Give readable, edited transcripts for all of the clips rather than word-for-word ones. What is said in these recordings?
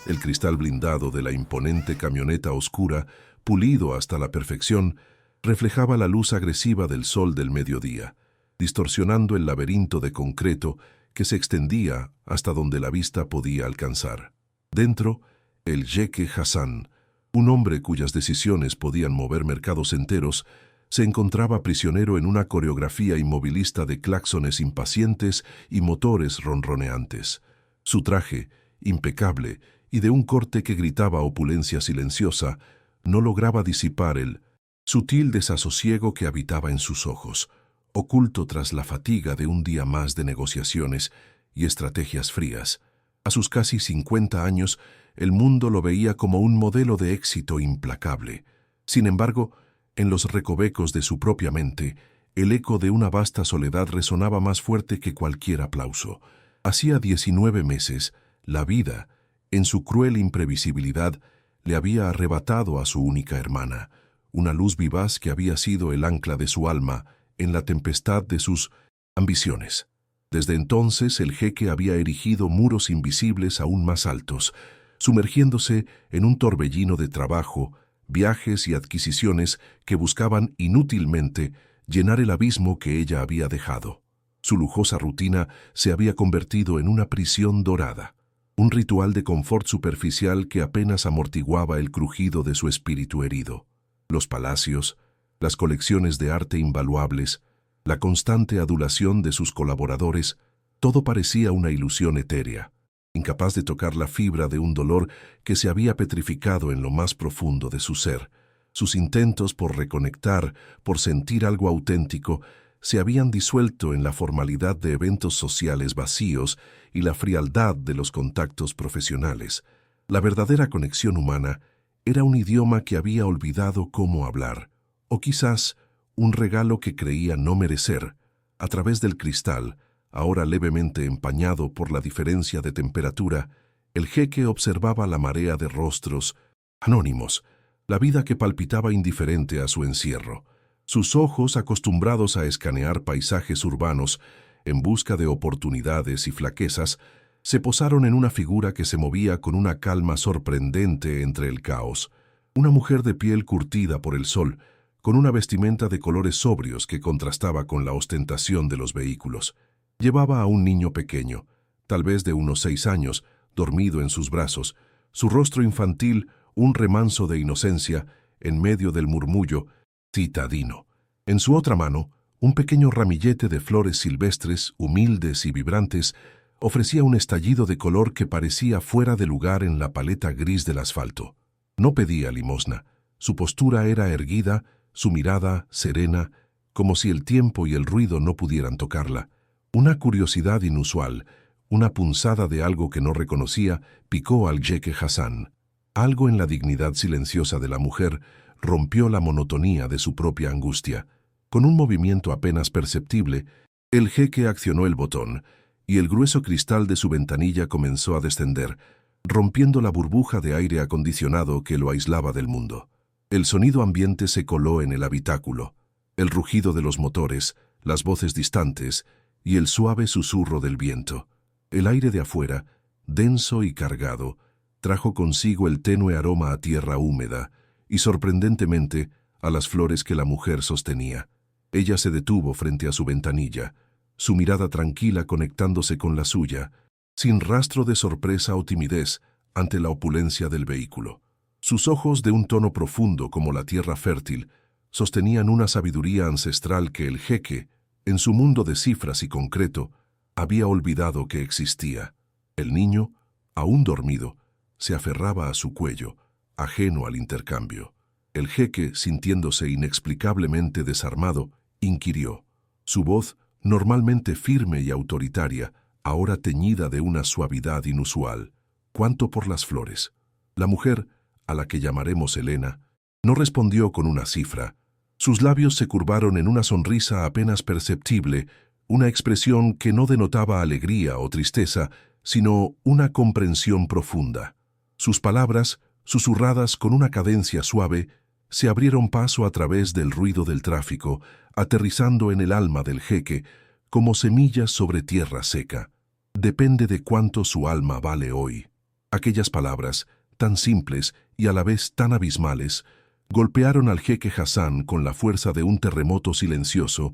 El cristal blindado de la imponente camioneta oscura, pulido hasta la perfección, reflejaba la luz agresiva del sol del mediodía, distorsionando el laberinto de concreto que se extendía hasta donde la vista podía alcanzar. Dentro, el jeque Hassan, un hombre cuyas decisiones podían mover mercados enteros, se encontraba prisionero en una coreografía inmovilista de claxones impacientes y motores ronroneantes. Su traje, impecable y de un corte que gritaba opulencia silenciosa, no lograba disipar el sutil desasosiego que habitaba en sus ojos, oculto tras la fatiga de un día más de negociaciones y estrategias frías. A sus casi 50 años, el mundo lo veía como un modelo de éxito implacable. Sin embargo, en los recovecos de su propia mente, el eco de una vasta soledad resonaba más fuerte que cualquier aplauso. Hacía 19 meses, la vida, en su cruel imprevisibilidad, le había arrebatado a su única hermana, una luz vivaz que había sido el ancla de su alma en la tempestad de sus ambiciones. Desde entonces el jeque había erigido muros invisibles aún más altos, sumergiéndose en un torbellino de trabajo, viajes y adquisiciones que buscaban inútilmente llenar el abismo que ella había dejado. Su lujosa rutina se había convertido en una prisión dorada, un ritual de confort superficial que apenas amortiguaba el crujido de su espíritu herido. Los palacios, las colecciones de arte invaluables, la constante adulación de sus colaboradores, todo parecía una ilusión etérea, incapaz de tocar la fibra de un dolor que se había petrificado en lo más profundo de su ser. Sus intentos por reconectar, por sentir algo auténtico, se habían disuelto en la formalidad de eventos sociales vacíos y la frialdad de los contactos profesionales. La verdadera conexión humana era un idioma que había olvidado cómo hablar, o quizás un regalo que creía no merecer. A través del cristal, ahora levemente empañado por la diferencia de temperatura, el jeque observaba la marea de rostros anónimos, la vida que palpitaba indiferente a su encierro. Sus ojos, acostumbrados a escanear paisajes urbanos en busca de oportunidades y flaquezas, se posaron en una figura que se movía con una calma sorprendente entre el caos. Una mujer de piel curtida por el sol, con una vestimenta de colores sobrios que contrastaba con la ostentación de los vehículos. Llevaba a un niño pequeño, tal vez de unos 6 años, dormido en sus brazos, su rostro infantil un remanso de inocencia en medio del murmullo citadino. En su otra mano, un pequeño ramillete de flores silvestres, humildes y vibrantes, ofrecía un estallido de color que parecía fuera de lugar en la paleta gris del asfalto. No pedía limosna. Su postura era erguida, su mirada serena, como si el tiempo y el ruido no pudieran tocarla. Una curiosidad inusual, una punzada de algo que no reconocía, picó al jeque Hassan. Algo en la dignidad silenciosa de la mujer rompió la monotonía de su propia angustia. Con un movimiento apenas perceptible, el jeque accionó el botón, y el grueso cristal de su ventanilla comenzó a descender, rompiendo la burbuja de aire acondicionado que lo aislaba del mundo. El sonido ambiente se coló en el habitáculo, el rugido de los motores, las voces distantes y el suave susurro del viento. El aire de afuera, denso y cargado, trajo consigo el tenue aroma a tierra húmeda y, sorprendentemente, a las flores que la mujer sostenía. Ella se detuvo frente a su ventanilla, su mirada tranquila conectándose con la suya, sin rastro de sorpresa o timidez ante la opulencia del vehículo. Sus ojos, de un tono profundo como la tierra fértil, sostenían una sabiduría ancestral que el jeque, en su mundo de cifras y concreto, había olvidado que existía. El niño, aún dormido, se aferraba a su cuello, ajeno al intercambio. El jeque, sintiéndose inexplicablemente desarmado, inquirió. Su voz, normalmente firme y autoritaria, ahora teñida de una suavidad inusual. ¿Cuánto por las flores? La mujer, a la que llamaremos Elena, no respondió con una cifra. Sus labios se curvaron en una sonrisa apenas perceptible, una expresión que no denotaba alegría o tristeza, sino una comprensión profunda. Sus palabras, susurradas con una cadencia suave, se abrieron paso a través del ruido del tráfico, aterrizando en el alma del jeque, como semillas sobre tierra seca. Depende de cuánto su alma vale hoy. Aquellas palabras, tan simples y a la vez tan abismales, golpearon al jeque Hassan con la fuerza de un terremoto silencioso,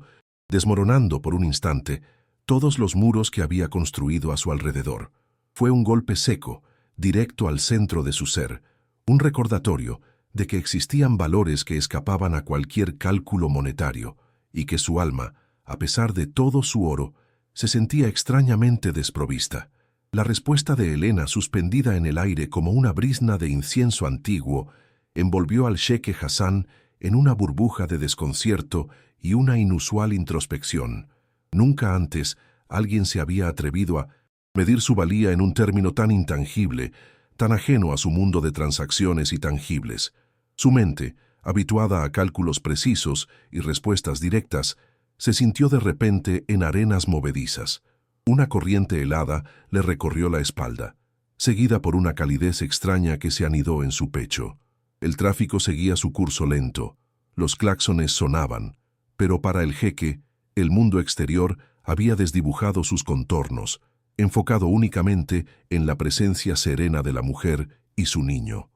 desmoronando por un instante todos los muros que había construido a su alrededor. Fue un golpe seco, directo al centro de su ser, un recordatorio de que existían valores que escapaban a cualquier cálculo monetario y que su alma, a pesar de todo su oro, se sentía extrañamente desprovista. La respuesta de Helena, suspendida en el aire como una brizna de incienso antiguo, envolvió al jeque Hassan en una burbuja de desconcierto y una inusual introspección. Nunca antes alguien se había atrevido a medir su valía en un término tan intangible, tan ajeno a su mundo de transacciones y tangibles. Su mente, habituada a cálculos precisos y respuestas directas, se sintió de repente en arenas movedizas. Una corriente helada le recorrió la espalda, seguida por una calidez extraña que se anidó en su pecho. El tráfico seguía su curso lento, los claxones sonaban, pero para el jeque, el mundo exterior había desdibujado sus contornos, enfocado únicamente en la presencia serena de la mujer y su niño.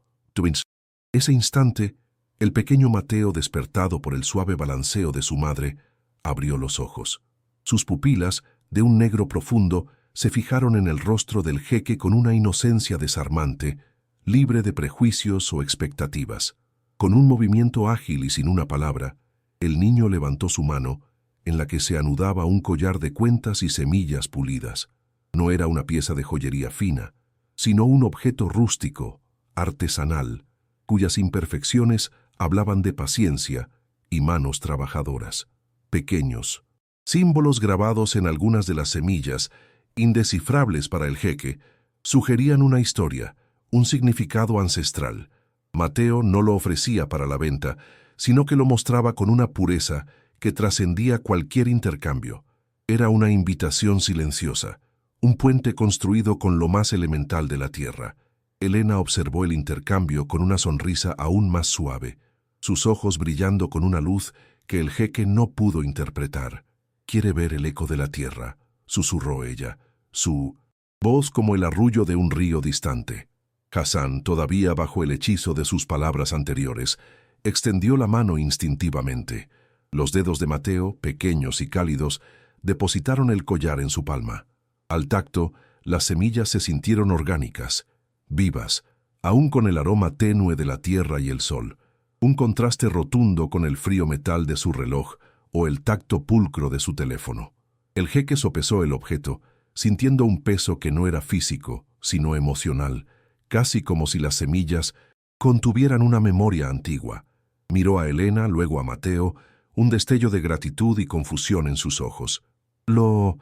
Ese instante, el pequeño Mateo, despertado por el suave balanceo de su madre, abrió los ojos. Sus pupilas, de un negro profundo, se fijaron en el rostro del jeque con una inocencia desarmante, libre de prejuicios o expectativas. Con un movimiento ágil y sin una palabra, el niño levantó su mano, en la que se anudaba un collar de cuentas y semillas pulidas. No era una pieza de joyería fina, sino un objeto rústico, artesanal, cuyas imperfecciones hablaban de paciencia y manos trabajadoras. Pequeños, símbolos grabados en algunas de las semillas, indescifrables para el jeque, sugerían una historia, un significado ancestral. Mateo no lo ofrecía para la venta, sino que lo mostraba con una pureza que trascendía cualquier intercambio. Era una invitación silenciosa, un puente construido con lo más elemental de la tierra. Helena observó el intercambio con una sonrisa aún más suave, sus ojos brillando con una luz que el jeque no pudo interpretar. «Quiere ver el eco de la tierra», susurró ella, su voz como el arrullo de un río distante. Hassan, todavía bajo el hechizo de sus palabras anteriores, extendió la mano instintivamente. Los dedos de Mateo, pequeños y cálidos, depositaron el collar en su palma. Al tacto, las semillas se sintieron orgánicas, vivas, aún con el aroma tenue de la tierra y el sol, un contraste rotundo con el frío metal de su reloj o el tacto pulcro de su teléfono. El jeque sopesó el objeto, sintiendo un peso que no era físico, sino emocional, casi como si las semillas contuvieran una memoria antigua. Miró a Helena, luego a Mateo, un destello de gratitud y confusión en sus ojos. Lo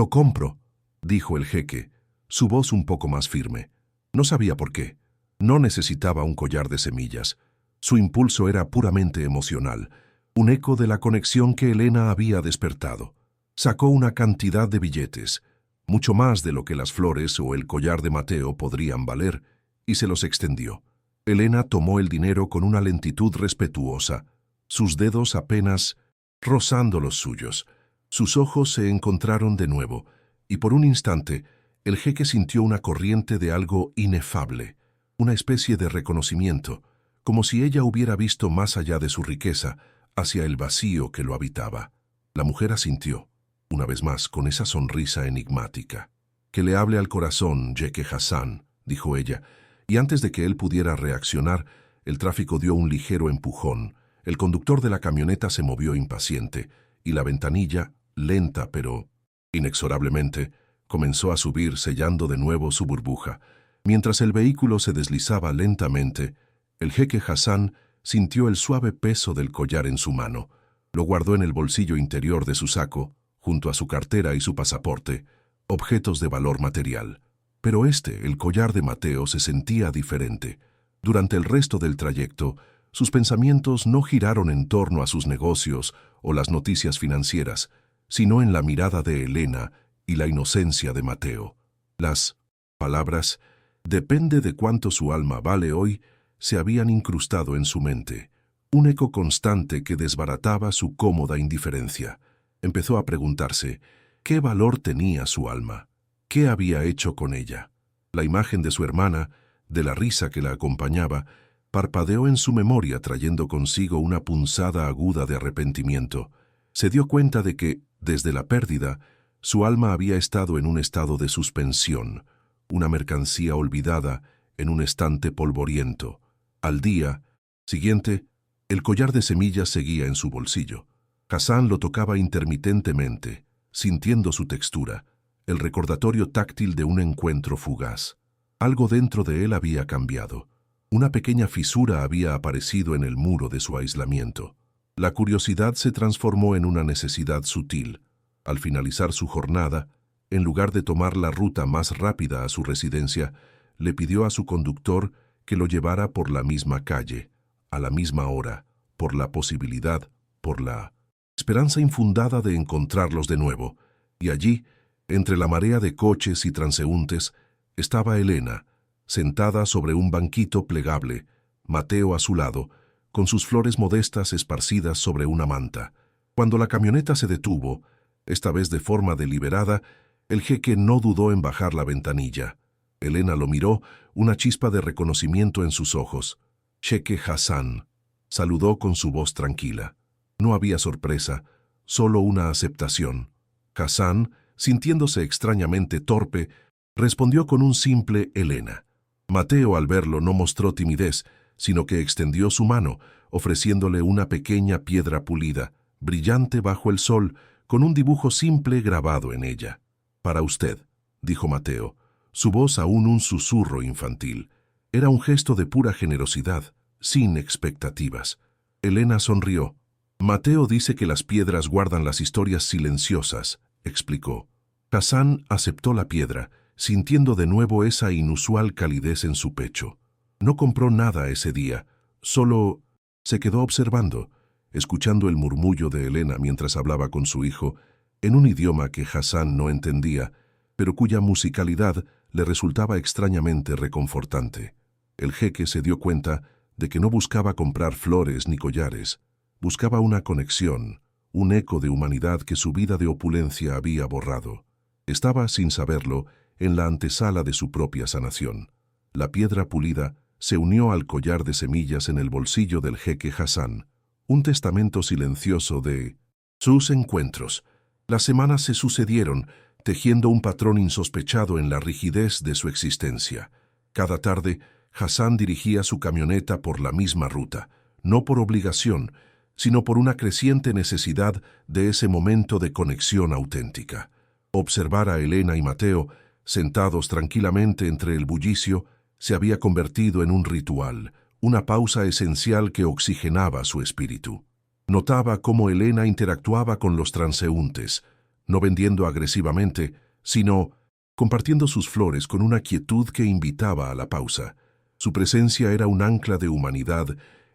compro», dijo el jeque, su voz un poco más firme. No sabía por qué. No necesitaba un collar de semillas. Su impulso era puramente emocional, un eco de la conexión que Helena había despertado. Sacó una cantidad de billetes, mucho más de lo que las flores o el collar de Mateo podrían valer, y se los extendió. Helena tomó el dinero con una lentitud respetuosa, sus dedos apenas rozando los suyos. Sus ojos se encontraron de nuevo, y por un instante el jeque sintió una corriente de algo inefable, una especie de reconocimiento, como si ella hubiera visto más allá de su riqueza, hacia el vacío que lo habitaba. La mujer asintió, una vez más con esa sonrisa enigmática. «Que le hable al corazón, jeque Hassan», dijo ella, y antes de que él pudiera reaccionar, el tráfico dio un ligero empujón. El conductor de la camioneta se movió impaciente, y la ventanilla, lenta pero inexorablemente, comenzó a subir, sellando de nuevo su burbuja. Mientras el vehículo se deslizaba lentamente, el jeque Hassan sintió el suave peso del collar en su mano. Lo guardó en el bolsillo interior de su saco, junto a su cartera y su pasaporte, objetos de valor material. Pero el collar de Mateo, se sentía diferente. Durante el resto del trayecto, sus pensamientos no giraron en torno a sus negocios o las noticias financieras, sino en la mirada de Helena y la inocencia de Mateo. Las palabras «depende de cuánto su alma vale hoy» se habían incrustado en su mente, un eco constante que desbarataba su cómoda indiferencia. Empezó a preguntarse, ¿qué valor tenía su alma? ¿Qué había hecho con ella? La imagen de su hermana, de la risa que la acompañaba, parpadeó en su memoria trayendo consigo una punzada aguda de arrepentimiento. Se dio cuenta de que, desde la pérdida, su alma había estado en un estado de suspensión, una mercancía olvidada en un estante polvoriento. Al día siguiente, el collar de semillas seguía en su bolsillo. Hassan lo tocaba intermitentemente, sintiendo su textura, el recordatorio táctil de un encuentro fugaz. Algo dentro de él había cambiado. Una pequeña fisura había aparecido en el muro de su aislamiento. La curiosidad se transformó en una necesidad sutil. Al finalizar su jornada, en lugar de tomar la ruta más rápida a su residencia, le pidió a su conductor que lo llevara por la misma calle, a la misma hora, por la posibilidad, por la esperanza infundada de encontrarlos de nuevo. Y allí, entre la marea de coches y transeúntes, estaba Elena, sentada sobre un banquito plegable, Mateo a su lado, con sus flores modestas esparcidas sobre una manta. Cuando la camioneta se detuvo, esta vez de forma deliberada, el jeque no dudó en bajar la ventanilla. Elena lo miró, una chispa de reconocimiento en sus ojos. «Jeque Hassan», saludó con su voz tranquila. No había sorpresa, solo una aceptación. Hassan, sintiéndose extrañamente torpe, respondió con un simple «Elena». Mateo, al verlo, no mostró timidez, sino que extendió su mano, ofreciéndole una pequeña piedra pulida, brillante bajo el sol, con un dibujo simple grabado en ella. «Para usted», dijo Mateo, su voz aún un susurro infantil. Era un gesto de pura generosidad, sin expectativas. Elena sonrió. «Mateo dice que las piedras guardan las historias silenciosas», explicó. Hassan aceptó la piedra, sintiendo de nuevo esa inusual calidez en su pecho. No compró nada ese día, solo se quedó observando, escuchando el murmullo de Elena mientras hablaba con su hijo, en un idioma que Hassan no entendía, pero cuya musicalidad le resultaba extrañamente reconfortante. El jeque se dio cuenta de que no buscaba comprar flores ni collares, buscaba una conexión, un eco de humanidad que su vida de opulencia había borrado. Estaba, sin saberlo, en la antesala de su propia sanación. La piedra pulida se unió al collar de semillas en el bolsillo del jeque Hassan, un testamento silencioso de sus encuentros. Las semanas se sucedieron, tejiendo un patrón insospechado en la rigidez de su existencia. Cada tarde, Hassan dirigía su camioneta por la misma ruta, no por obligación, sino por una creciente necesidad de ese momento de conexión auténtica. Observar a Elena y Mateo, sentados tranquilamente entre el bullicio, se había convertido en un ritual, una pausa esencial que oxigenaba su espíritu. Notaba cómo Elena interactuaba con los transeúntes, no vendiendo agresivamente, sino compartiendo sus flores con una quietud que invitaba a la pausa. Su presencia era un ancla de humanidad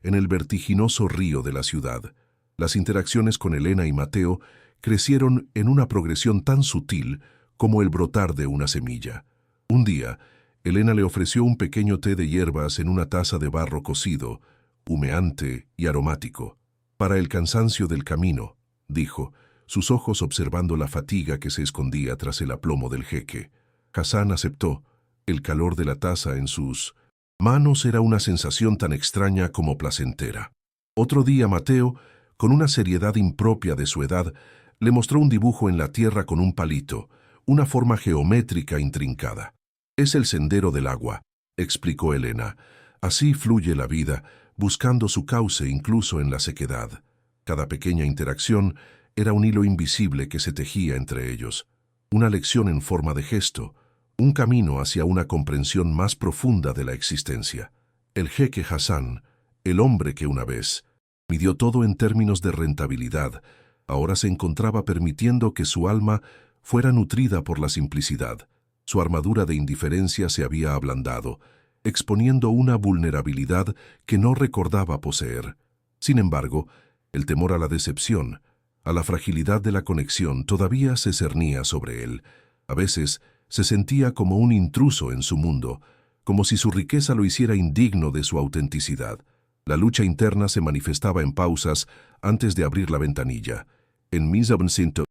en el vertiginoso río de la ciudad. Las interacciones con Elena y Mateo crecieron en una progresión tan sutil como el brotar de una semilla. Un día, Elena le ofreció un pequeño té de hierbas en una taza de barro cocido, humeante y aromático. «Para el cansancio del camino», dijo, sus ojos observando la fatiga que se escondía tras el aplomo del jeque. Hassan aceptó. El calor de la taza en sus manos era una sensación tan extraña como placentera. Otro día Mateo, con una seriedad impropia de su edad, le mostró un dibujo en la tierra con un palito, una forma geométrica intrincada. «Es el sendero del agua», explicó Elena. «Así fluye la vida, buscando su cauce incluso en la sequedad». Cada pequeña interacción era un hilo invisible que se tejía entre ellos, una lección en forma de gesto, un camino hacia una comprensión más profunda de la existencia. El jeque Hassan, el hombre que una vez midió todo en términos de rentabilidad, ahora se encontraba permitiendo que su alma fuera nutrida por la simplicidad. Su armadura de indiferencia se había ablandado, exponiendo una vulnerabilidad que no recordaba poseer. Sin embargo, el temor a la decepción, a la fragilidad de la conexión, todavía se cernía sobre él. A veces se sentía como un intruso en su mundo, como si su riqueza lo hiciera indigno de su autenticidad. La lucha interna se manifestaba en pausas antes de abrir la ventanilla. En mis absentos,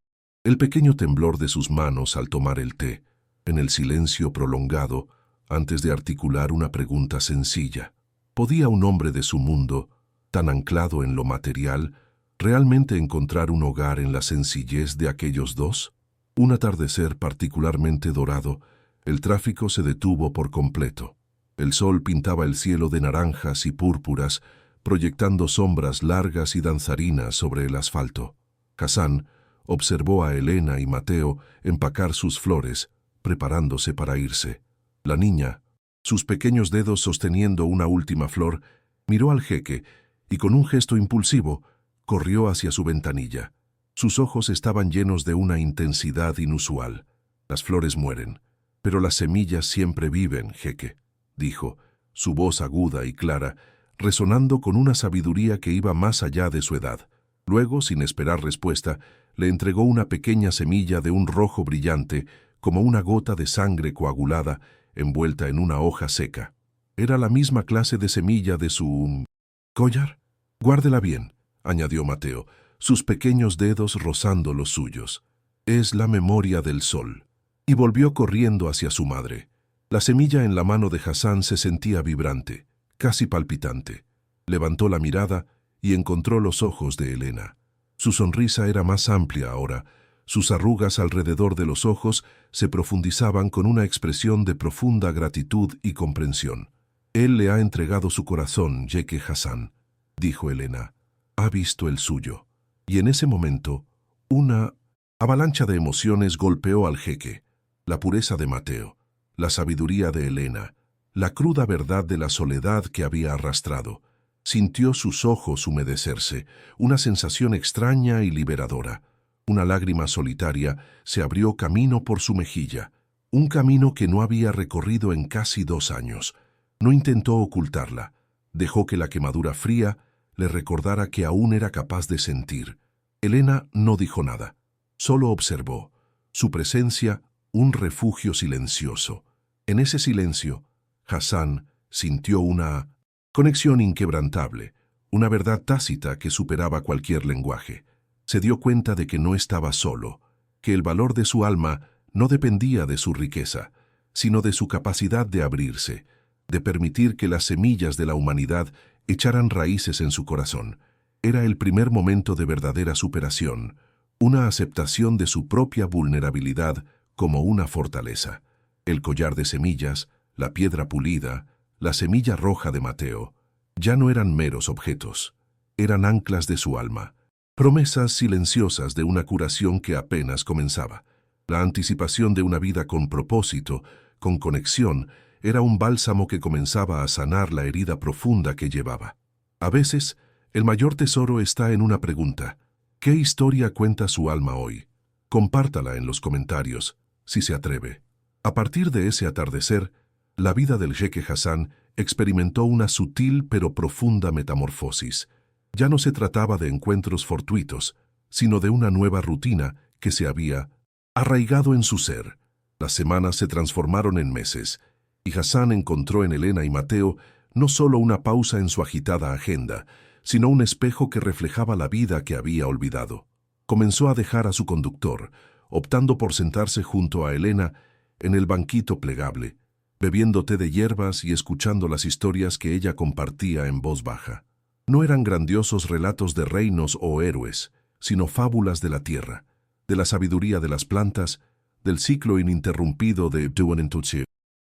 el pequeño temblor de sus manos al tomar el té. En el silencio prolongado, antes de articular una pregunta sencilla. ¿Podía un hombre de su mundo, tan anclado en lo material, realmente encontrar un hogar en la sencillez de aquellos dos? Un atardecer particularmente dorado, el tráfico se detuvo por completo. El sol pintaba el cielo de naranjas y púrpuras, proyectando sombras largas y danzarinas sobre el asfalto. Hassan observó a Elena y Mateo empacar sus flores, preparándose para irse. La niña, sus pequeños dedos sosteniendo una última flor, miró al jeque y con un gesto impulsivo corrió hacia su ventanilla. Sus ojos estaban llenos de una intensidad inusual. Las flores mueren, pero las semillas siempre viven, jeque, dijo, su voz aguda y clara, resonando con una sabiduría que iba más allá de su edad. Luego, sin esperar respuesta, le entregó una pequeña semilla de un rojo brillante, como una gota de sangre coagulada, envuelta en una hoja seca. Era la misma clase de semilla de su collar. Guárdela bien, añadió Mateo, sus pequeños dedos rozando los suyos. Es la memoria del sol. Y volvió corriendo hacia su madre. La semilla en la mano de Hassan se sentía vibrante, casi palpitante. Levantó la mirada y encontró los ojos de Elena. Su sonrisa era más amplia ahora. Sus arrugas alrededor de los ojos se profundizaban con una expresión de profunda gratitud y comprensión. Él le ha entregado su corazón, jeque Hassan, dijo Elena. Ha visto el suyo. Y en ese momento, una avalancha de emociones golpeó al jeque. La pureza de Mateo, la sabiduría de Elena, la cruda verdad de la soledad que había arrastrado. Sintió sus ojos humedecerse, una sensación extraña y liberadora. Una lágrima solitaria se abrió camino por su mejilla, un camino que no había recorrido en casi 2 años. No intentó ocultarla, dejó que la quemadura fría le recordara que aún era capaz de sentir. Elena no dijo nada, solo observó. Su presencia, un refugio silencioso. En ese silencio, Hassan sintió una conexión inquebrantable, una verdad tácita que superaba cualquier lenguaje. Se dio cuenta de que no estaba solo, que el valor de su alma no dependía de su riqueza, sino de su capacidad de abrirse, de permitir que las semillas de la humanidad echaran raíces en su corazón. Era el primer momento de verdadera superación, una aceptación de su propia vulnerabilidad como una fortaleza. El collar de semillas, la piedra pulida, la semilla roja de Mateo, ya no eran meros objetos, eran anclas de su alma, promesas silenciosas de una curación que apenas comenzaba. La anticipación de una vida con propósito, con conexión, era un bálsamo que comenzaba a sanar la herida profunda que llevaba. A veces, el mayor tesoro está en una pregunta. ¿Qué historia cuenta su alma hoy? Compártala en los comentarios, si se atreve. A partir de ese atardecer, la vida del jeque Hassan experimentó una sutil pero profunda metamorfosis. Ya no se trataba de encuentros fortuitos, sino de una nueva rutina que se había arraigado en su ser. Las semanas se transformaron en meses, y Hassan encontró en Elena y Mateo no solo una pausa en su agitada agenda, sino un espejo que reflejaba la vida que había olvidado. Comenzó a dejar a su conductor, optando por sentarse junto a Elena en el banquito plegable, bebiendo té de hierbas y escuchando las historias que ella compartía en voz baja. No eran grandiosos relatos de reinos o héroes, sino fábulas de la tierra, de la sabiduría de las plantas, del ciclo ininterrumpido de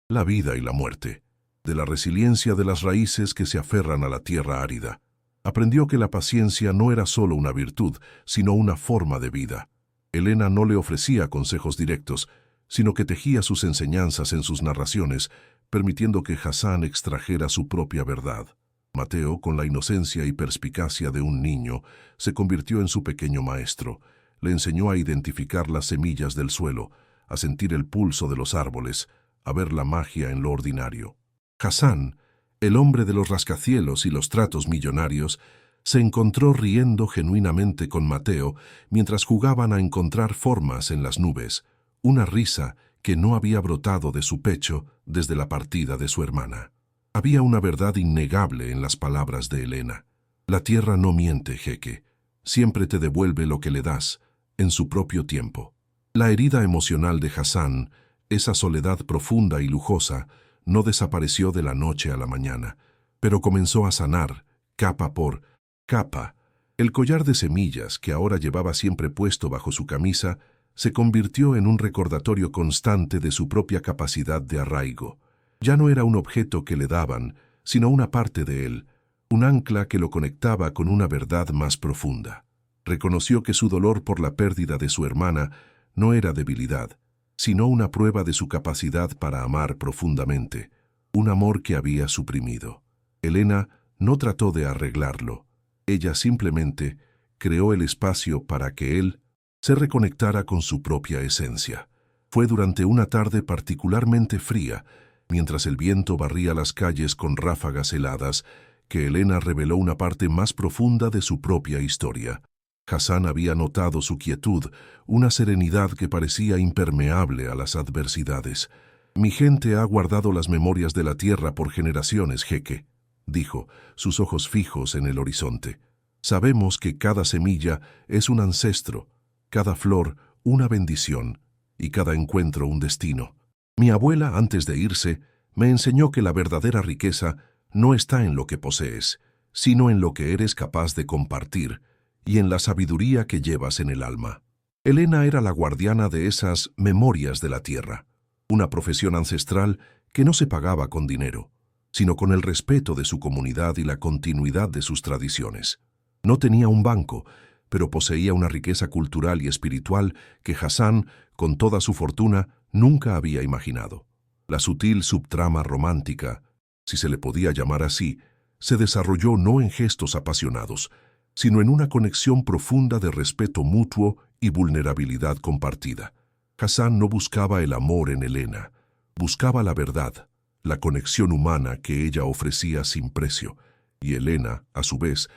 la vida y la muerte, de la resiliencia de las raíces que se aferran a la tierra árida. Aprendió que la paciencia no era solo una virtud, sino una forma de vida. Elena no le ofrecía consejos directos, sino que tejía sus enseñanzas en sus narraciones, permitiendo que Hassan extrajera su propia verdad. Mateo, con la inocencia y perspicacia de un niño, se convirtió en su pequeño maestro. Le enseñó a identificar las semillas del suelo, a sentir el pulso de los árboles, a ver la magia en lo ordinario. Hassan, el hombre de los rascacielos y los tratos millonarios, se encontró riendo genuinamente con Mateo mientras jugaban a encontrar formas en las nubes, una risa que no había brotado de su pecho desde la partida de su hermana. Había una verdad innegable en las palabras de Elena. La tierra no miente, jeque. Siempre te devuelve lo que le das, en su propio tiempo. La herida emocional de Hassan, esa soledad profunda y lujosa, no desapareció de la noche a la mañana, pero comenzó a sanar, capa por capa. El collar de semillas que ahora llevaba siempre puesto bajo su camisa se convirtió en un recordatorio constante de su propia capacidad de arraigo. Ya no era un objeto que le daban, sino una parte de él, un ancla que lo conectaba con una verdad más profunda. Reconoció que su dolor por la pérdida de su hermana no era debilidad, sino una prueba de su capacidad para amar profundamente, un amor que había suprimido. Elena no trató de arreglarlo. Ella simplemente creó el espacio para que él se reconectara con su propia esencia. Fue durante una tarde particularmente fría, mientras el viento barría las calles con ráfagas heladas, que Elena reveló una parte más profunda de su propia historia. Hassan había notado su quietud, una serenidad que parecía impermeable a las adversidades. «Mi gente ha guardado las memorias de la tierra por generaciones, jeque», dijo, sus ojos fijos en el horizonte. «Sabemos que cada semilla es un ancestro, cada flor una bendición y cada encuentro un destino. Mi abuela, antes de irse, me enseñó que la verdadera riqueza no está en lo que posees, sino en lo que eres capaz de compartir y en la sabiduría que llevas en el alma». Elena era la guardiana de esas memorias de la tierra, una profesión ancestral que no se pagaba con dinero, sino con el respeto de su comunidad y la continuidad de sus tradiciones. No tenía un banco, pero poseía una riqueza cultural y espiritual que Hassan, con toda su fortuna, nunca había imaginado. La sutil subtrama romántica, si se le podía llamar así, se desarrolló no en gestos apasionados, sino en una conexión profunda de respeto mutuo y vulnerabilidad compartida. Hassan no buscaba el amor en Elena, buscaba la verdad, la conexión humana que ella ofrecía sin precio, y Elena, a su vez,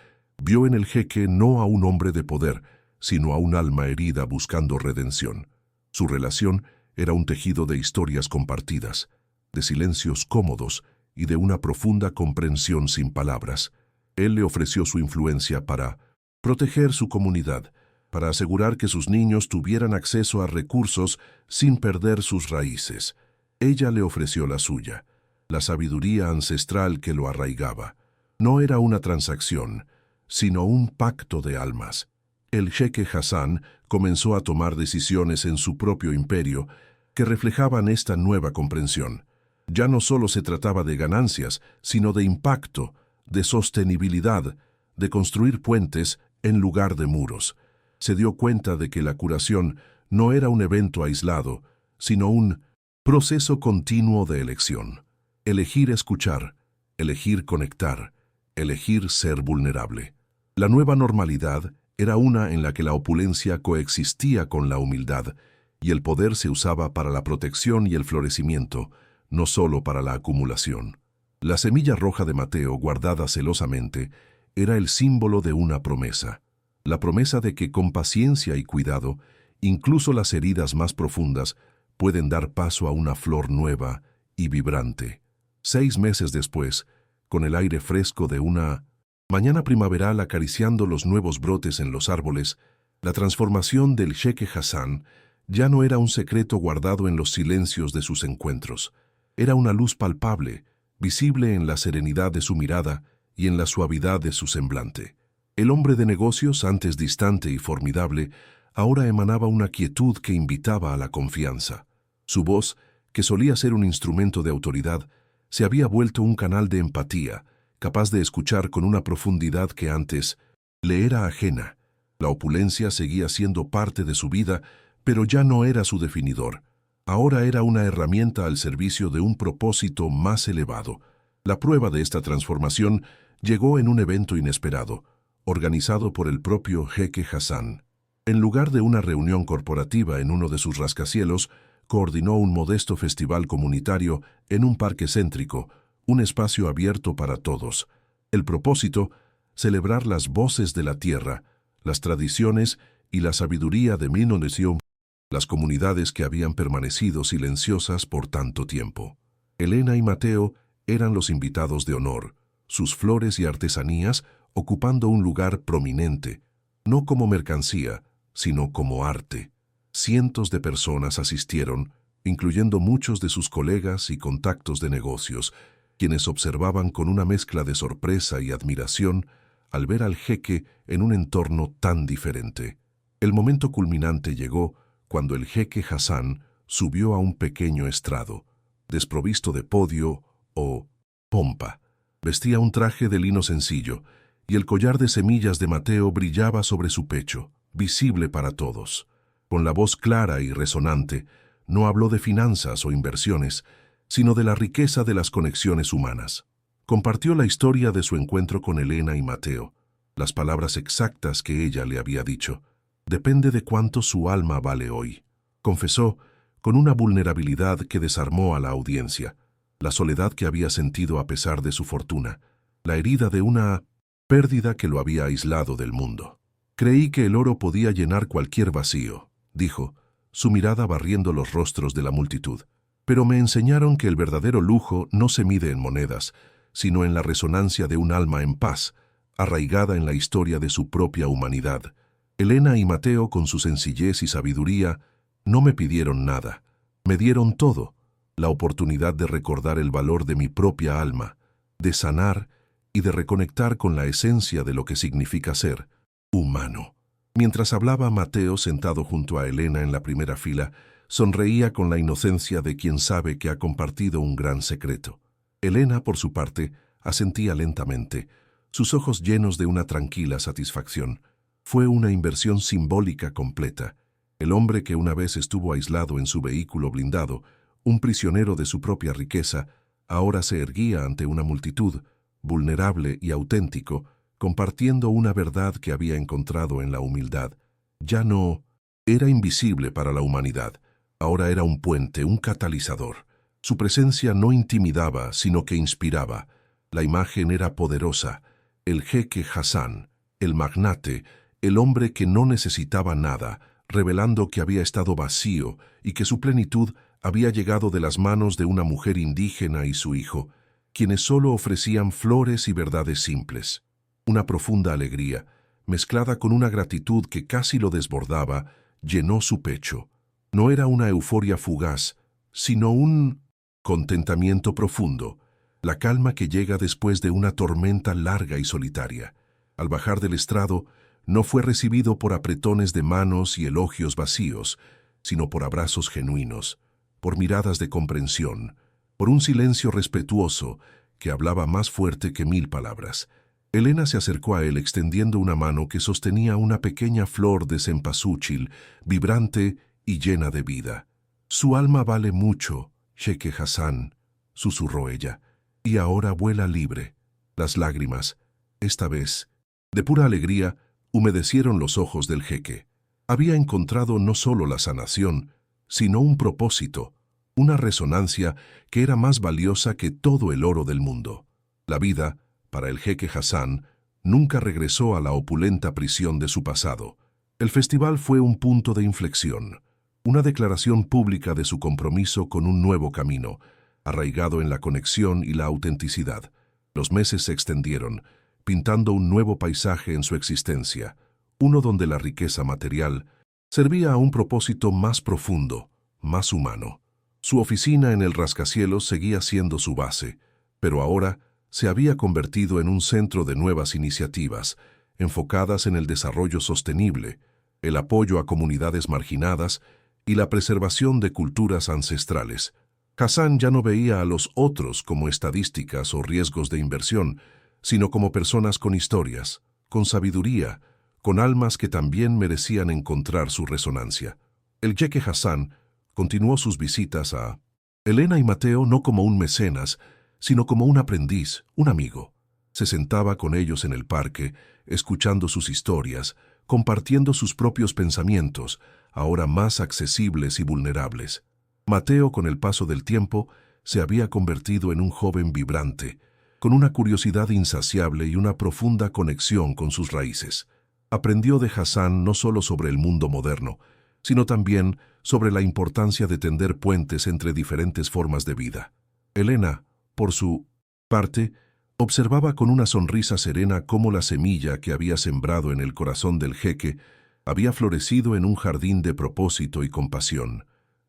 vio en el jeque no a un hombre de poder, sino a un alma herida buscando redención. Su relación era un tejido de historias compartidas, de silencios cómodos y de una profunda comprensión sin palabras. Él le ofreció su influencia para proteger su comunidad, para asegurar que sus niños tuvieran acceso a recursos sin perder sus raíces. Ella le ofreció la suya, la sabiduría ancestral que lo arraigaba. No era una transacción, sino un pacto de almas. El jeque Hassan comenzó a tomar decisiones en su propio imperio que reflejaban esta nueva comprensión. Ya no solo se trataba de ganancias, sino de impacto, de sostenibilidad, de construir puentes en lugar de muros. Se dio cuenta de que la curación no era un evento aislado, sino un proceso continuo de elección. Elegir escuchar, elegir conectar, elegir ser vulnerable. La nueva normalidad era una en la que la opulencia coexistía con la humildad y el poder se usaba para la protección y el florecimiento, no solo para la acumulación. La semilla roja de Mateo, guardada celosamente, era el símbolo de una promesa. La promesa de que con paciencia y cuidado, incluso las heridas más profundas pueden dar paso a una flor nueva y vibrante. 6 meses después, con el aire fresco de una mañana primaveral acariciando los nuevos brotes en los árboles, la transformación del jeque Hassan ya no era un secreto guardado en los silencios de sus encuentros. Era una luz palpable, visible en la serenidad de su mirada y en la suavidad de su semblante. El hombre de negocios, antes distante y formidable, ahora emanaba una quietud que invitaba a la confianza. Su voz, que solía ser un instrumento de autoridad, se había vuelto un canal de empatía, capaz de escuchar con una profundidad que antes le era ajena. La opulencia seguía siendo parte de su vida, pero ya no era su definidor. Ahora era una herramienta al servicio de un propósito más elevado. La prueba de esta transformación llegó en un evento inesperado, organizado por el propio jeque Hassan. En lugar de una reunión corporativa en uno de sus rascacielos, coordinó un modesto festival comunitario en un parque céntrico, un espacio abierto para todos. El propósito, celebrar las voces de la tierra, las tradiciones y la sabiduría de Minonesion, las comunidades que habían permanecido silenciosas por tanto tiempo. Elena y Mateo eran los invitados de honor, sus flores y artesanías ocupando un lugar prominente, no como mercancía, sino como arte. Cientos de personas asistieron, incluyendo muchos de sus colegas y contactos de negocios, quienes observaban con una mezcla de sorpresa y admiración al ver al jeque en un entorno tan diferente. El momento culminante llegó cuando el jeque Hassan subió a un pequeño estrado, desprovisto de podio o pompa. Vestía un traje de lino sencillo, y el collar de semillas de Mateo brillaba sobre su pecho, visible para todos. Con la voz clara y resonante, no habló de finanzas o inversiones, sino de la riqueza de las conexiones humanas. Compartió la historia de su encuentro con Elena y Mateo, las palabras exactas que ella le había dicho. Depende de cuánto su alma vale hoy. Confesó, con una vulnerabilidad que desarmó a la audiencia, la soledad que había sentido a pesar de su fortuna, la herida de una pérdida que lo había aislado del mundo. Creí que el oro podía llenar cualquier vacío, dijo, su mirada barriendo los rostros de la multitud. Pero me enseñaron que el verdadero lujo no se mide en monedas, sino en la resonancia de un alma en paz, arraigada en la historia de su propia humanidad. Elena y Mateo, con su sencillez y sabiduría, no me pidieron nada. Me dieron todo, la oportunidad de recordar el valor de mi propia alma, de sanar y de reconectar con la esencia de lo que significa ser humano. Mientras hablaba, Mateo, sentado junto a Elena en la primera fila, sonreía con la inocencia de quien sabe que ha compartido un gran secreto. Elena, por su parte, asentía lentamente, sus ojos llenos de una tranquila satisfacción. Fue una inversión simbólica completa. El hombre que una vez estuvo aislado en su vehículo blindado, un prisionero de su propia riqueza, ahora se erguía ante una multitud, vulnerable y auténtico, compartiendo una verdad que había encontrado en la humildad. Ya no era invisible para la humanidad, ahora era un puente, un catalizador. Su presencia no intimidaba, sino que inspiraba. La imagen era poderosa. El jeque Hassan, el magnate, el hombre que no necesitaba nada, revelando que había estado vacío y que su plenitud había llegado de las manos de una mujer indígena y su hijo, quienes solo ofrecían flores y verdades simples. Una profunda alegría, mezclada con una gratitud que casi lo desbordaba, llenó su pecho. No era una euforia fugaz, sino un contentamiento profundo, la calma que llega después de una tormenta larga y solitaria. Al bajar del estrado, no fue recibido por apretones de manos y elogios vacíos, sino por abrazos genuinos, por miradas de comprensión, por un silencio respetuoso que hablaba más fuerte que 1000 palabras. Elena se acercó a él extendiendo una mano que sostenía una pequeña flor de cempasúchil, vibrante y llena de vida. «Su alma vale mucho, jeque Hassan», susurró ella, «y ahora vuela libre». Las lágrimas, esta vez, de pura alegría, humedecieron los ojos del jeque. Había encontrado no solo la sanación, sino un propósito, una resonancia que era más valiosa que todo el oro del mundo. La vida, para el jeque Hassan, nunca regresó a la opulenta prisión de su pasado. El festival fue un punto de inflexión, una declaración pública de su compromiso con un nuevo camino, arraigado en la conexión y la autenticidad. Los meses se extendieron, pintando un nuevo paisaje en su existencia, uno donde la riqueza material servía a un propósito más profundo, más humano. Su oficina en el rascacielos seguía siendo su base, pero ahora se había convertido en un centro de nuevas iniciativas, enfocadas en el desarrollo sostenible, el apoyo a comunidades marginadas y la preservación de culturas ancestrales. Hassan ya no veía a los otros como estadísticas o riesgos de inversión, sino como personas con historias, con sabiduría, con almas que también merecían encontrar su resonancia. El jeque Hassan continuó sus visitas a Elena y Mateo no como un mecenas, sino como un aprendiz, un amigo. Se sentaba con ellos en el parque, escuchando sus historias, compartiendo sus propios pensamientos, ahora más accesibles y vulnerables. Mateo, con el paso del tiempo, se había convertido en un joven vibrante, con una curiosidad insaciable y una profunda conexión con sus raíces. Aprendió de Hassan no solo sobre el mundo moderno, sino también sobre la importancia de tender puentes entre diferentes formas de vida. Elena, por su parte, observaba con una sonrisa serena cómo la semilla que había sembrado en el corazón del jeque había florecido en un jardín de propósito y compasión.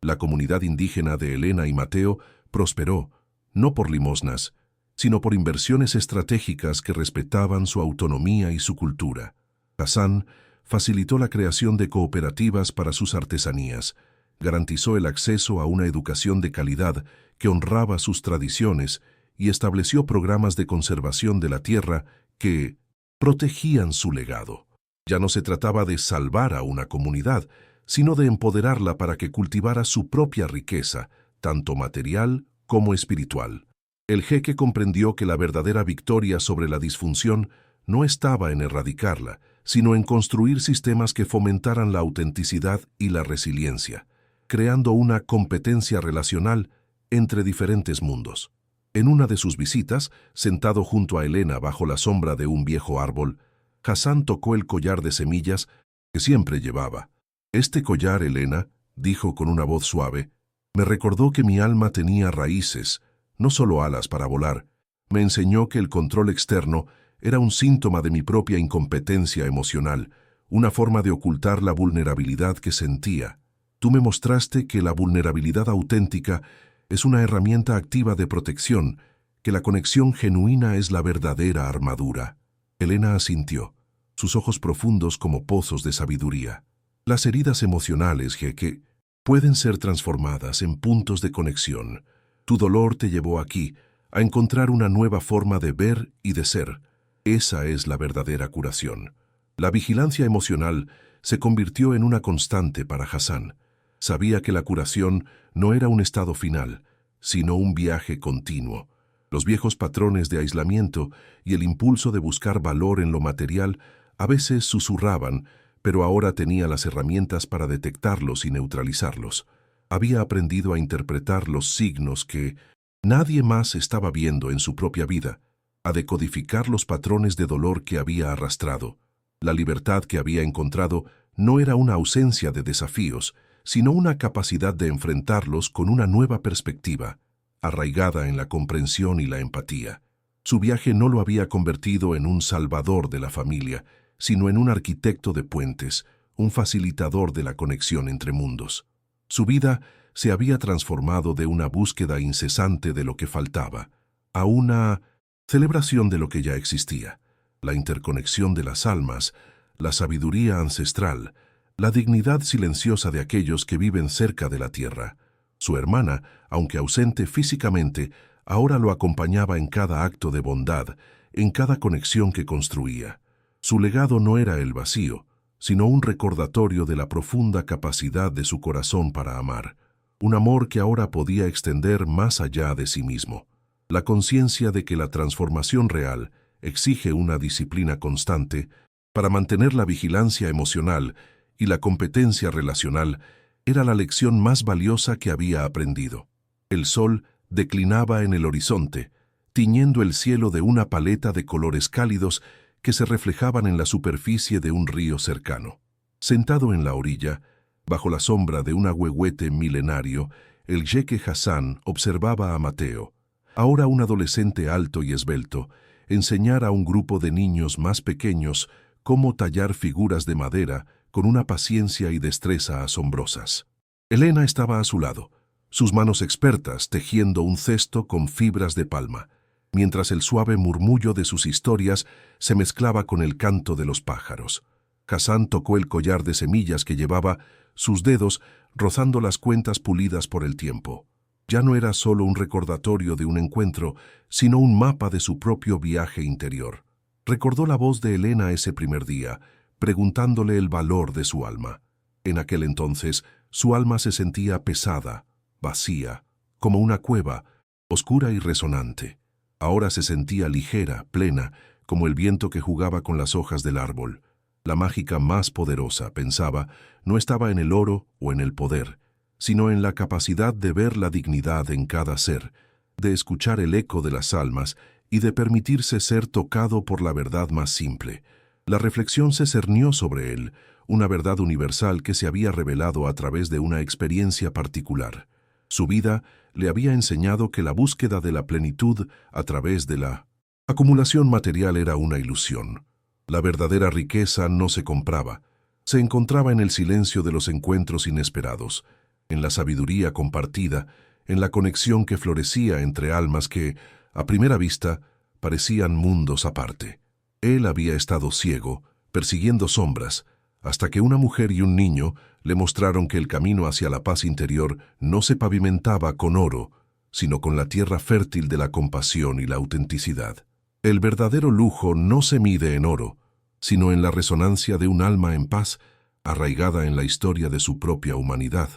La comunidad indígena de Elena y Mateo prosperó, no por limosnas, sino por inversiones estratégicas que respetaban su autonomía y su cultura. Hassan facilitó la creación de cooperativas para sus artesanías, garantizó el acceso a una educación de calidad que honraba sus tradiciones y estableció programas de conservación de la tierra que protegían su legado. Ya no se trataba de salvar a una comunidad, sino de empoderarla para que cultivara su propia riqueza, tanto material como espiritual. El jeque comprendió que la verdadera victoria sobre la disfunción no estaba en erradicarla, sino en construir sistemas que fomentaran la autenticidad y la resiliencia, creando una competencia relacional entre diferentes mundos. En una de sus visitas, sentado junto a Elena bajo la sombra de un viejo árbol, Hassan tocó el collar de semillas que siempre llevaba. «Este collar, Elena», dijo con una voz suave, «me recordó que mi alma tenía raíces, no solo alas para volar. Me enseñó que el control externo era un síntoma de mi propia incompetencia emocional, una forma de ocultar la vulnerabilidad que sentía. Tú me mostraste que la vulnerabilidad auténtica es una herramienta activa de protección, que la conexión genuina es la verdadera armadura». Elena asintió, sus ojos profundos como pozos de sabiduría. Las heridas emocionales, jeque, pueden ser transformadas en puntos de conexión. Tu dolor te llevó aquí, a encontrar una nueva forma de ver y de ser. Esa es la verdadera curación. La vigilancia emocional se convirtió en una constante para Hassan. Sabía que la curación no era un estado final, sino un viaje continuo. Los viejos patrones de aislamiento y el impulso de buscar valor en lo material a veces susurraban, pero ahora tenía las herramientas para detectarlos y neutralizarlos. Había aprendido a interpretar los signos que nadie más estaba viendo en su propia vida, a decodificar los patrones de dolor que había arrastrado. La libertad que había encontrado no era una ausencia de desafíos, sino una capacidad de enfrentarlos con una nueva perspectiva, arraigada en la comprensión y la empatía. Su viaje no lo había convertido en un salvador de la familia, sino en un arquitecto de puentes, un facilitador de la conexión entre mundos. Su vida se había transformado de una búsqueda incesante de lo que faltaba a una celebración de lo que ya existía, la interconexión de las almas, la sabiduría ancestral, la dignidad silenciosa de aquellos que viven cerca de la tierra. Su hermana, aunque ausente físicamente, ahora lo acompañaba en cada acto de bondad, en cada conexión que construía. Su legado no era el vacío, sino un recordatorio de la profunda capacidad de su corazón para amar, un amor que ahora podía extender más allá de sí mismo. La conciencia de que la transformación real exige una disciplina constante para mantener la vigilancia emocional y la competencia relacional era la lección más valiosa que había aprendido. El sol declinaba en el horizonte, tiñendo el cielo de una paleta de colores cálidos que se reflejaban en la superficie de un río cercano. Sentado en la orilla, bajo la sombra de un ahuehuete milenario, el jeque Hassan observaba a Mateo, ahora un adolescente alto y esbelto, enseñar a un grupo de niños más pequeños cómo tallar figuras de madera con una paciencia y destreza asombrosas. Elena estaba a su lado, sus manos expertas tejiendo un cesto con fibras de palma, mientras el suave murmullo de sus historias se mezclaba con el canto de los pájaros. Hassan tocó el collar de semillas que llevaba, sus dedos rozando las cuentas pulidas por el tiempo. Ya no era solo un recordatorio de un encuentro, sino un mapa de su propio viaje interior. Recordó la voz de Elena ese primer día, preguntándole el valor de su alma. En aquel entonces, su alma se sentía pesada, vacía, como una cueva, oscura y resonante. Ahora se sentía ligera, plena, como el viento que jugaba con las hojas del árbol. La mágica más poderosa, pensaba, no estaba en el oro o en el poder, sino en la capacidad de ver la dignidad en cada ser, de escuchar el eco de las almas y de permitirse ser tocado por la verdad más simple. La reflexión se cernió sobre él, una verdad universal que se había revelado a través de una experiencia particular. Su vida le había enseñado que la búsqueda de la plenitud a través de la acumulación material era una ilusión. La verdadera riqueza no se compraba, se encontraba en el silencio de los encuentros inesperados, en la sabiduría compartida, en la conexión que florecía entre almas que, a primera vista, parecían mundos aparte. Él había estado ciego, persiguiendo sombras, hasta que una mujer y un niño le mostraron que el camino hacia la paz interior no se pavimentaba con oro, sino con la tierra fértil de la compasión y la autenticidad. El verdadero lujo no se mide en oro, sino en la resonancia de un alma en paz, arraigada en la historia de su propia humanidad,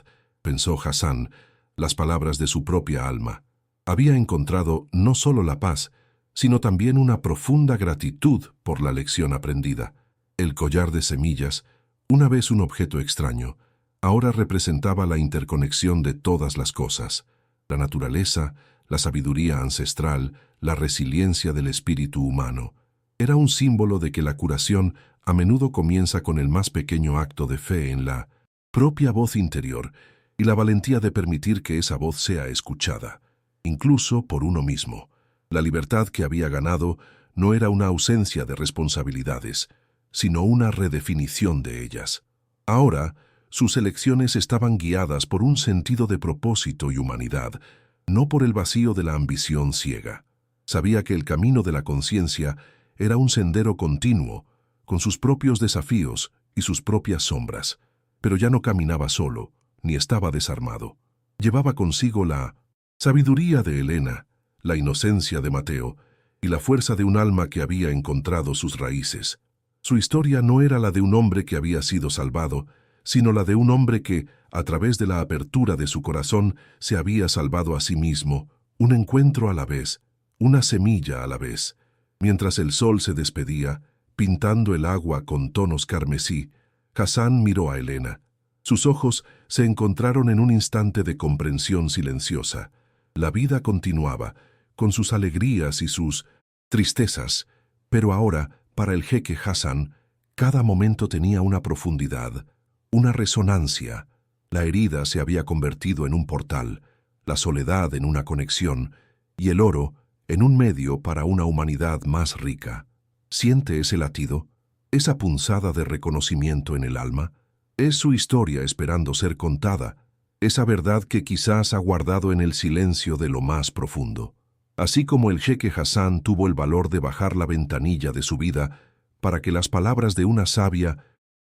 pensó Hassan, las palabras de su propia alma. Había encontrado no solo la paz, sino también una profunda gratitud por la lección aprendida. El collar de semillas, una vez un objeto extraño, ahora representaba la interconexión de todas las cosas, la naturaleza, la sabiduría ancestral, la resiliencia del espíritu humano. Era un símbolo de que la curación a menudo comienza con el más pequeño acto de fe en la propia voz interior y la valentía de permitir que esa voz sea escuchada, incluso por uno mismo. La libertad que había ganado no era una ausencia de responsabilidades, sino una redefinición de ellas. Ahora, sus elecciones estaban guiadas por un sentido de propósito y humanidad, no por el vacío de la ambición ciega. Sabía que el camino de la conciencia era un sendero continuo, con sus propios desafíos y sus propias sombras, pero ya no caminaba solo, ni estaba desarmado. Llevaba consigo la sabiduría de Elena, la inocencia de Mateo y la fuerza de un alma que había encontrado sus raíces. Su historia no era la de un hombre que había sido salvado, sino la de un hombre que, a través de la apertura de su corazón, se había salvado a sí mismo, un encuentro a la vez, una semilla a la vez. Mientras el sol se despedía, pintando el agua con tonos carmesí, Hassan miró a Elena. Sus ojos se encontraron en un instante de comprensión silenciosa. La vida continuaba, con sus alegrías y sus tristezas, pero ahora, para el jeque Hassan, cada momento tenía una profundidad, una resonancia. La herida se había convertido en un portal, la soledad en una conexión, y el oro en un medio para una humanidad más rica. ¿Siente ese latido? ¿Esa punzada de reconocimiento en el alma? Es su historia esperando ser contada, esa verdad que quizás ha guardado en el silencio de lo más profundo. Así como el jeque Hassan tuvo el valor de bajar la ventanilla de su vida para que las palabras de una sabia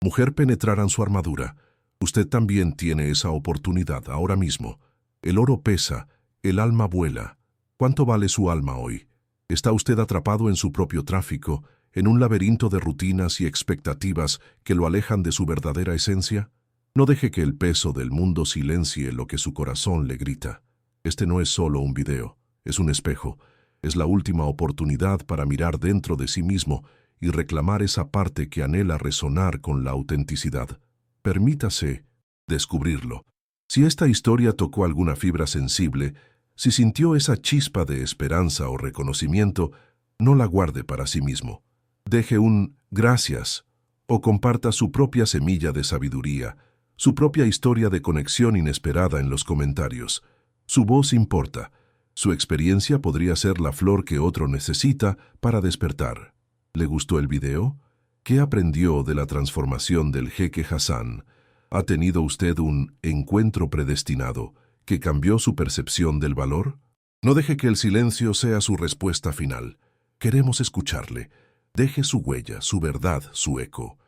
mujer penetraran su armadura, usted también tiene esa oportunidad ahora mismo. El oro pesa, el alma vuela. ¿Cuánto vale su alma hoy? ¿Está usted atrapado en su propio tráfico, en un laberinto de rutinas y expectativas que lo alejan de su verdadera esencia? No deje que el peso del mundo silencie lo que su corazón le grita. Este no es solo un video, es un espejo. Es la última oportunidad para mirar dentro de sí mismo y reclamar esa parte que anhela resonar con la autenticidad. Permítase descubrirlo. Si esta historia tocó alguna fibra sensible, si sintió esa chispa de esperanza o reconocimiento, no la guarde para sí mismo. Deje un gracias o comparta su propia semilla de sabiduría, su propia historia de conexión inesperada en los comentarios. Su voz importa. Su experiencia podría ser la flor que otro necesita para despertar. ¿Le gustó el video? ¿Qué aprendió de la transformación del jeque Hassan? ¿Ha tenido usted un encuentro predestinado que cambió su percepción del valor? No deje que el silencio sea su respuesta final. Queremos escucharle. Deje su huella, su verdad, su eco.